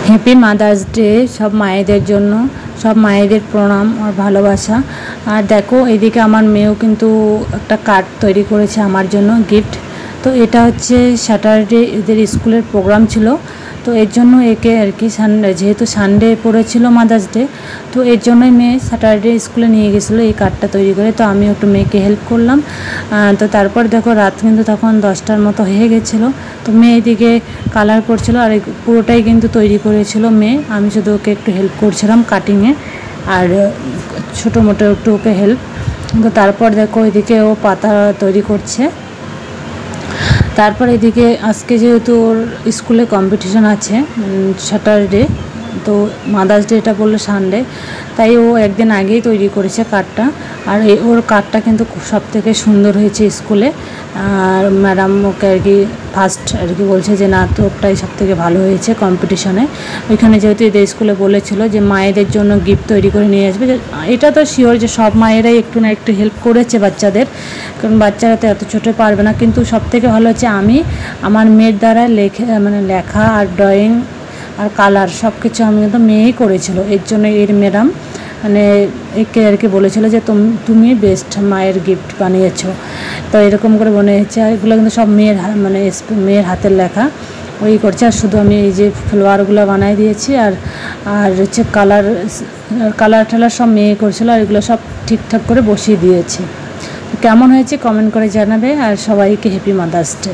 Happy mother's day সব মায়েদের জন্য, সব মায়েদের প্রণাম আর ভালোবাসা। আর দেখো এদিকে আমার মেয়েও কিন্তু একটা কার্ড তৈরি করেছে আমার জন্য গিফট। তো এটা হচ্ছে স্যাটারডে এদের স্কুলের প্রোগ্রাম ছিল, তো এর জন্য একে আর কি যেহেতু সানডে পড়েছিল মাদার্স ডে, তো এর জন্যই মেয়ে স্যাটারডে স্কুলে নিয়ে গেছিলো এই কার্ডটা তৈরি করে। তো আমি একটু মেয়েকে হেল্প করলাম। তো তারপর দেখো রাত কিন্তু তখন 10টার মতো হয়ে গেছিলো। তো মেয়ে এদিকে কালার করছিল আর পুরোটাই কিন্তু তৈরি করেছিল মেয়ে, আমি শুধু ওকে একটু হেল্প করছিলাম কাটিংয়ে আর ছোটো মোটো একটু ওকে হেল্প। তো তারপর দেখো এদিকে ও পাতা তৈরি করছে। তারপর এদিকে আজকে যেহেতু ওর স্কুলে কম্পিটিশন আছে স্যাটারডে, তো মাদার্স ডেটা বললো সানডে, তাই ও একদিন আগেই তৈরি করেছে কার্ডটা। আর ওর কার্ডটা কিন্তু সব থেকে সুন্দর হয়েছে স্কুলে। আর ম্যাডাম ওকে আর কি ফার্স্ট আর কি বলছে যে না তোরটাই সব থেকে ভালো হয়েছে কম্পিটিশনে। ওইখানে যেহেতু এদের স্কুলে বলেছিল যে মায়েদের জন্য গিফট তৈরি করে নিয়ে আসবে, এটা তো শিওর যে সব মায়েরাই একটু না একটু হেল্প করেছে বাচ্চাদের, কারণ বাচ্চারা তো এত ছোটো পারবে না। কিন্তু সব থেকে ভালো হচ্ছে আমি আমার মেয়ের দ্বারা লেখা আর ড্রয়িং আর কালার সব কিছু আমি কিন্তু মেয়েই করেছিল। এর জন্য এর ম্যাডাম মানে একে আর কি বলেছিল যে তুমি বেস্ট মায়ের গিফট বানিয়েছো। তো এরকম করে বানিয়েছে। আর এগুলো কিন্তু সব মেয়ের হাতের লেখা ওই করছে। আর শুধু আমি এই যে ফ্লাওয়ারগুলো বানিয়ে দিয়েছি আর হচ্ছে কালার টালার সব মেয়ে করছিল। আর এগুলো সব ঠিকঠাক করে বসিয়ে দিয়েছি। কেমন হয়েছে কমেন্ট করে জানাবে। আর সবাইকে হ্যাপি মাদার্স ডে।